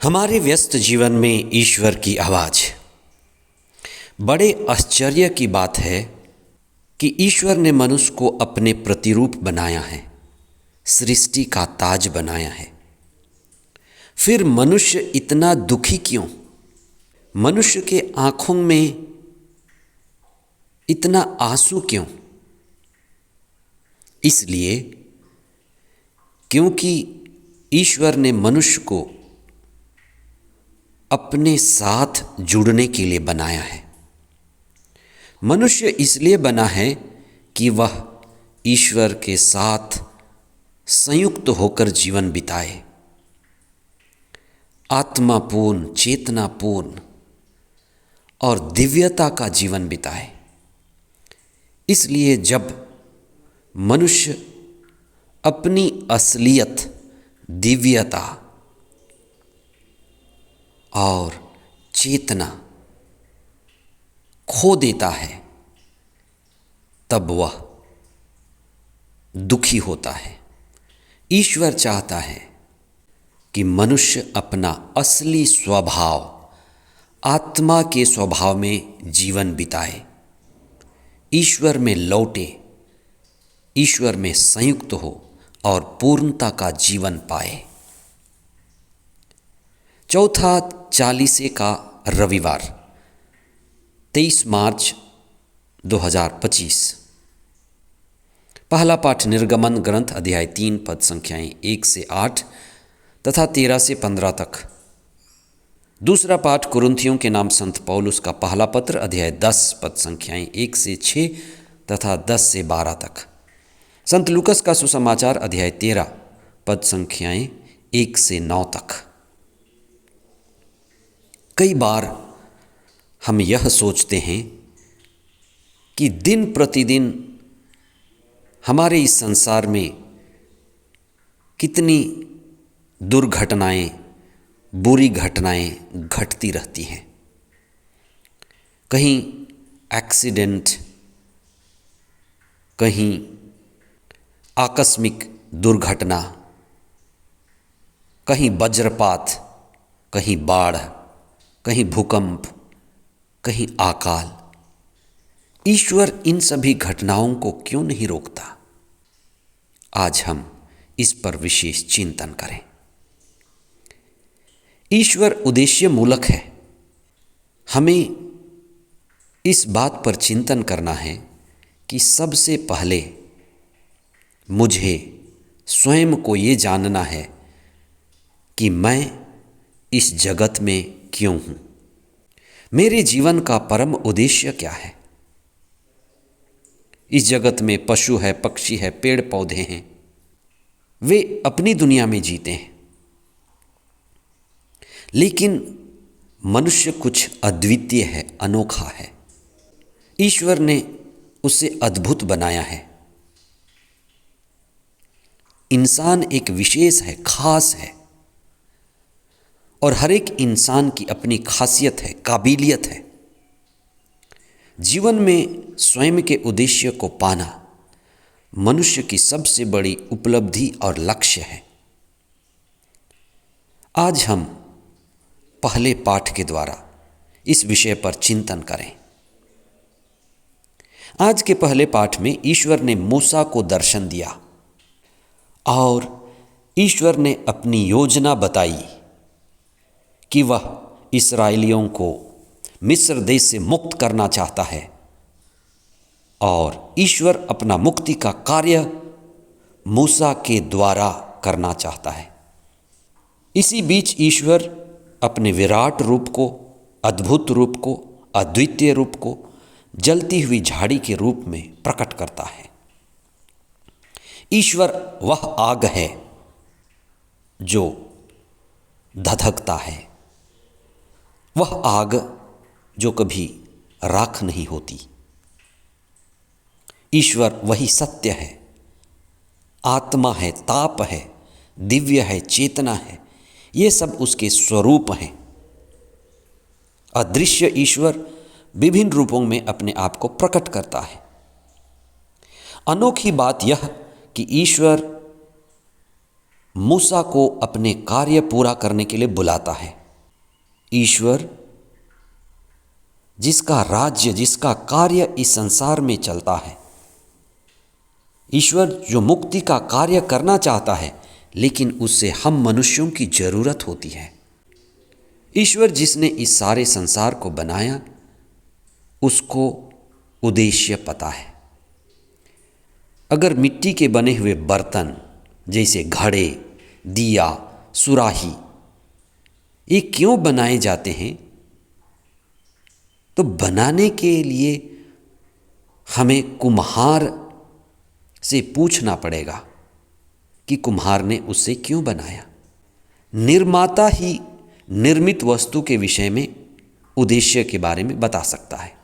हमारे व्यस्त जीवन में ईश्वर की आवाज़। बड़े आश्चर्य की बात है कि ईश्वर ने मनुष्य को अपने प्रतिरूप बनाया है, सृष्टि का ताज बनाया है। फिर मनुष्य इतना दुखी क्यों? मनुष्य के आँखों में इतना आंसू क्यों? इसलिए क्योंकि ईश्वर ने मनुष्य को अपने साथ जुड़ने के लिए बनाया है। मनुष्य इसलिए बना है कि वह ईश्वर के साथ संयुक्त होकर जीवन बिताए, आत्मापूर्ण, चेतनापूर्ण और दिव्यता का जीवन बिताए। इसलिए जब मनुष्य अपनी असलियत, दिव्यता और चेतना खो देता है, तब वह दुखी होता है। ईश्वर चाहता है कि मनुष्य अपना असली स्वभाव, आत्मा के स्वभाव में जीवन बिताए, ईश्वर में लौटे, ईश्वर में संयुक्त हो और पूर्णता का जीवन पाए। चौथा चालीसे का रविवार 23 मार्च 2025। पहला पाठ निर्गमन ग्रंथ अध्याय 3 पद संख्याएं 1 से 8 तथा 13 से 15 तक। दूसरा पाठ कुरिन्थियों के नाम संत पौलुस का पहला पत्र अध्याय 10 पद संख्याएं 1 से 6 तथा 10 से 12 तक। संत लूकस का सुसमाचार अध्याय 13 पद संख्याएं 1 से 9 तक। कई बार हम यह सोचते हैं कि दिन प्रतिदिन हमारे इस संसार में कितनी दुर्घटनाएं, बुरी घटनाएं घटती रहती हैं। कहीं एक्सीडेंट, कहीं आकस्मिक दुर्घटना, कहीं वज्रपात, कहीं बाढ़, कहीं भूकंप, कहीं अकाल। ईश्वर इन सभी घटनाओं को क्यों नहीं रोकता? आज हम इस पर विशेष चिंतन करें। ईश्वर उद्देश्य मूलक है। हमें इस बात पर चिंतन करना है कि सबसे पहले मुझे स्वयं को ये जानना है कि मैं इस जगत में क्यों हूँ, मेरे जीवन का परम उद्देश्य क्या है। इस जगत में पशु है, पक्षी है, पेड़ पौधे हैं, वे अपनी दुनिया में जीते हैं, लेकिन मनुष्य कुछ अद्वितीय है, अनोखा है। ईश्वर ने उसे अद्भुत बनाया है। इंसान एक विशेष है, खास है, और हर एक इंसान की अपनी खासियत है, काबिलियत है। जीवन में स्वयं के उद्देश्य को पाना मनुष्य की सबसे बड़ी उपलब्धि और लक्ष्य है। आज हम पहले पाठ के द्वारा इस विषय पर चिंतन करें। आज के पहले पाठ में ईश्वर ने मूसा को दर्शन दिया और ईश्वर ने अपनी योजना बताई कि वह इस्राएलियों को मिस्र देश से मुक्त करना चाहता है और ईश्वर अपना मुक्ति का कार्य मूसा के द्वारा करना चाहता है। इसी बीच ईश्वर अपने विराट रूप को, अद्भुत रूप को, अद्वितीय रूप को जलती हुई झाड़ी के रूप में प्रकट करता है। ईश्वर वह आग है जो धधकता है, वह आग जो कभी राख नहीं होती। ईश्वर वही सत्य है, आत्मा है, ताप है, दिव्य है, चेतना है। ये सब उसके स्वरूप हैं। अदृश्य ईश्वर विभिन्न रूपों में अपने आप को प्रकट करता है। अनोखी बात यह कि ईश्वर मूसा को अपने कार्य पूरा करने के लिए बुलाता है। ईश्वर जिसका राज्य, जिसका कार्य इस संसार में चलता है, ईश्वर जो मुक्ति का कार्य करना चाहता है, लेकिन उससे हम मनुष्यों की जरूरत होती है। ईश्वर जिसने इस सारे संसार को बनाया, उसको उद्देश्य पता है। अगर मिट्टी के बने हुए बर्तन जैसे घड़े, दिया, सुराही, ये क्यों बनाए जाते हैं? तो बनाने के लिए हमें कुम्हार से पूछना पड़ेगा कि कुम्हार ने उससे क्यों बनाया। निर्माता ही निर्मित वस्तु के विषय में उद्देश्य के बारे में बता सकता है।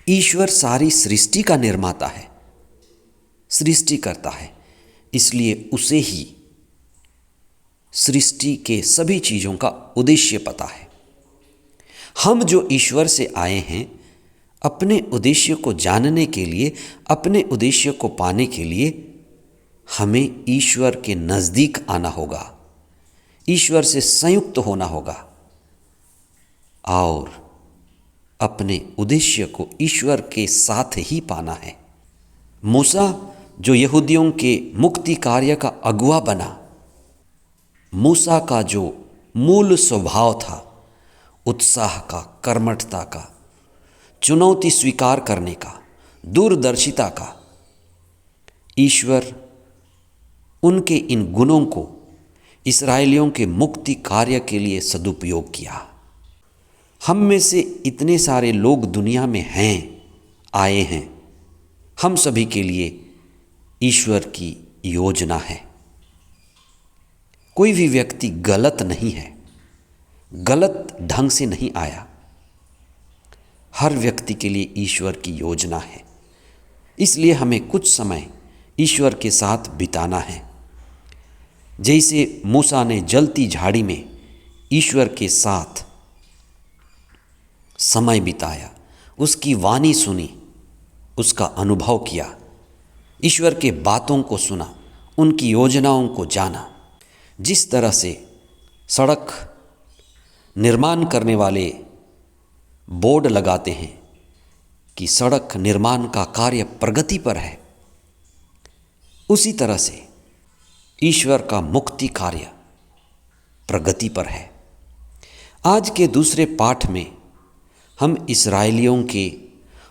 ईश्वर सारी सृष्टि का निर्माता है, सृष्टि करता है, इसलिए उसे ही सृष्टि के सभी चीज़ों का उद्देश्य पता है। हम जो ईश्वर से आए हैं, अपने उद्देश्य को जानने के लिए, अपने उद्देश्य को पाने के लिए हमें ईश्वर के नज़दीक आना होगा, ईश्वर से संयुक्त होना होगा और अपने उद्देश्य को ईश्वर के साथ ही पाना है। मूसा जो यहूदियों के मुक्ति कार्य का अगुवा बना, मूसा का जो मूल स्वभाव था, उत्साह का, कर्मठता का, चुनौती स्वीकार करने का, दूरदर्शिता का, ईश्वर उनके इन गुणों को इस्राएलियों के मुक्ति कार्य के लिए सदुपयोग किया। हम में से इतने सारे लोग दुनिया में हैं, आए हैं, हम सभी के लिए ईश्वर की योजना है। कोई भी व्यक्ति गलत नहीं है, गलत ढंग से नहीं आया। हर व्यक्ति के लिए ईश्वर की योजना है, इसलिए हमें कुछ समय ईश्वर के साथ बिताना है। जैसे मूसा ने जलती झाड़ी में ईश्वर के साथ समय बिताया, उसकी वाणी सुनी, उसका अनुभव किया, ईश्वर के बातों को सुना, उनकी योजनाओं को जाना। जिस तरह से सड़क निर्माण करने वाले बोर्ड लगाते हैं कि सड़क निर्माण का कार्य प्रगति पर है, उसी तरह से ईश्वर का मुक्ति कार्य प्रगति पर है। आज के दूसरे पाठ में हम इस्राएलियों के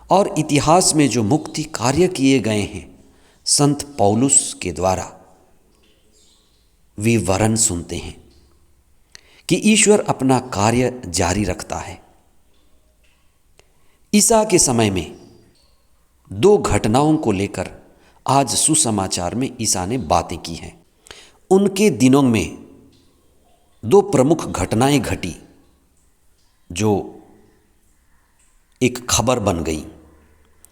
और इतिहास में जो मुक्ति कार्य किए गए हैं, संत पौलुस के द्वारा विवरण सुनते हैं कि ईश्वर अपना कार्य जारी रखता है। ईसा के समय में दो घटनाओं को लेकर आज सुसमाचार में ईसा ने बातें की हैं। उनके दिनों में दो प्रमुख घटनाएं घटी जो एक खबर बन गई।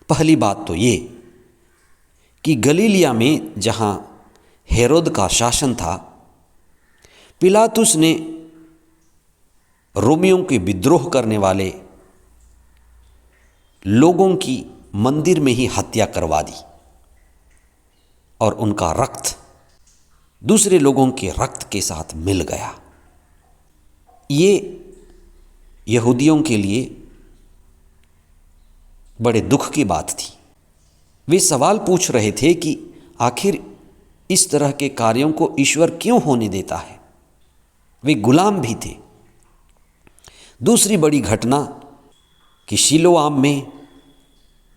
पहली बात तो ये कि गलीलिया में जहां हेरोद का शासन था, पिलातुस ने रोमियों के विद्रोह करने वाले लोगों की मंदिर में ही हत्या करवा दी और उनका रक्त दूसरे लोगों के रक्त के साथ मिल गया। ये यहूदियों के लिए बड़े दुख की बात थी। वे सवाल पूछ रहे थे कि आखिर इस तरह के कार्यों को ईश्वर क्यों होने देता है। वे गुलाम भी थे। दूसरी बड़ी घटना कि शिलोआम में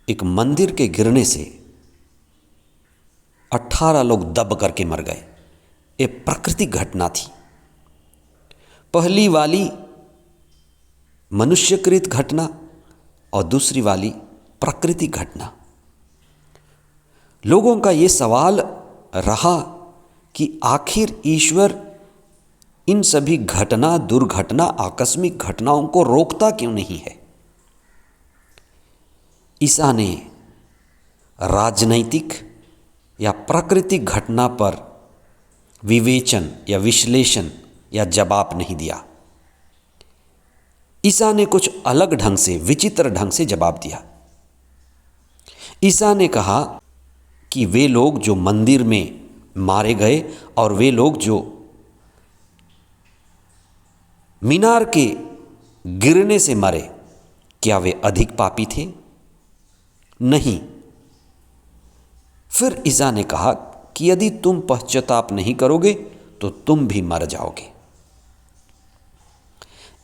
एक मंदिर के गिरने से 18 लोग दब करके मर गए। ये प्राकृतिक घटना थी। पहली वाली मनुष्यकृत घटना और दूसरी वाली प्राकृतिक घटना। लोगों का ये सवाल रहा कि आखिर ईश्वर इन सभी घटना, दुर्घटना, आकस्मिक घटनाओं को रोकता क्यों नहीं है। ईसा ने राजनैतिक या प्राकृतिक घटना पर विवेचन या विश्लेषण या जवाब नहीं दिया। ईसा ने कुछ अलग ढंग से, विचित्र ढंग से जवाब दिया। ईसा ने कहा कि वे लोग जो मंदिर में मारे गए और वे लोग जो मीनार के गिरने से मरे, क्या वे अधिक पापी थे? नहीं। फिर ईसा ने कहा कि यदि तुम पश्चाताप नहीं करोगे तो तुम भी मर जाओगे।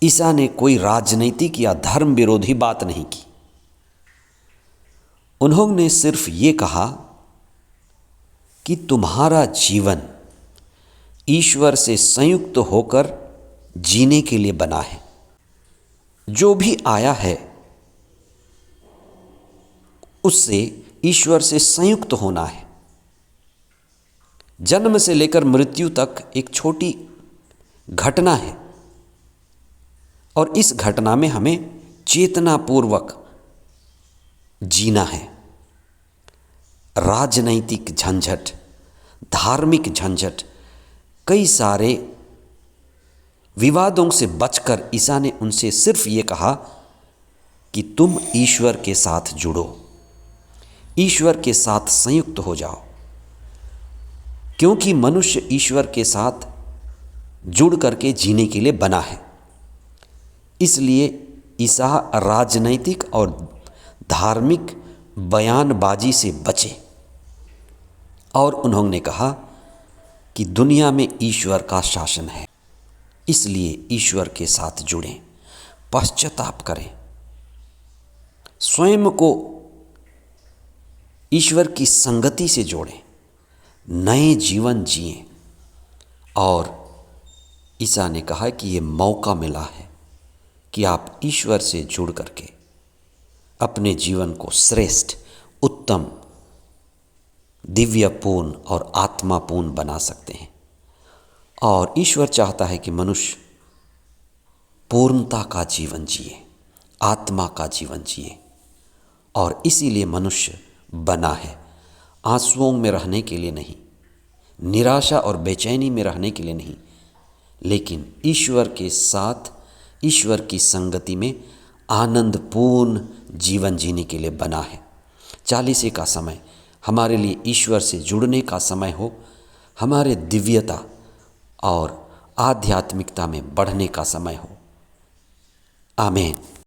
ईसा ने कोई राजनीतिक या धर्म विरोधी बात नहीं की। उन्होंने सिर्फ ये कहा कि तुम्हारा जीवन ईश्वर से संयुक्त होकर जीने के लिए बना है। जो भी आया है उससे ईश्वर से संयुक्त होना है। जन्म से लेकर मृत्यु तक एक छोटी घटना है और इस घटना में हमें चेतनापूर्वक जीना है। राजनैतिक झंझट, धार्मिक झंझट, कई सारे विवादों से बचकर ईसा ने उनसे सिर्फ ये कहा कि तुम ईश्वर के साथ जुड़ो, ईश्वर के साथ संयुक्त हो जाओ, क्योंकि मनुष्य ईश्वर के साथ जुड़ करके जीने के लिए बना है। इसलिए ईसा राजनैतिक और धार्मिक बयानबाजी से बचे और उन्होंने कहा कि दुनिया में ईश्वर का शासन है, इसलिए ईश्वर के साथ जुड़ें, पश्चाताप करें, स्वयं को ईश्वर की संगति से जोड़ें, नए जीवन जिएं। और ईसा ने कहा कि ये मौका मिला है कि आप ईश्वर से जुड़ करके अपने जीवन को श्रेष्ठ, उत्तम, दिव्यपूर्ण और आत्मापूर्ण बना सकते हैं। और ईश्वर चाहता है कि मनुष्य पूर्णता का जीवन जिए, आत्मा का जीवन जिए, और इसीलिए मनुष्य बना है, आंसुओं में रहने के लिए नहीं, निराशा और बेचैनी में रहने के लिए नहीं, लेकिन ईश्वर के साथ, ईश्वर की संगति में आनंदपूर्ण जीवन जीने के लिए बना है। 40 का समय हमारे लिए ईश्वर से जुड़ने का समय हो, हमारे दिव्यता और आध्यात्मिकता में बढ़ने का समय हो। आमीन।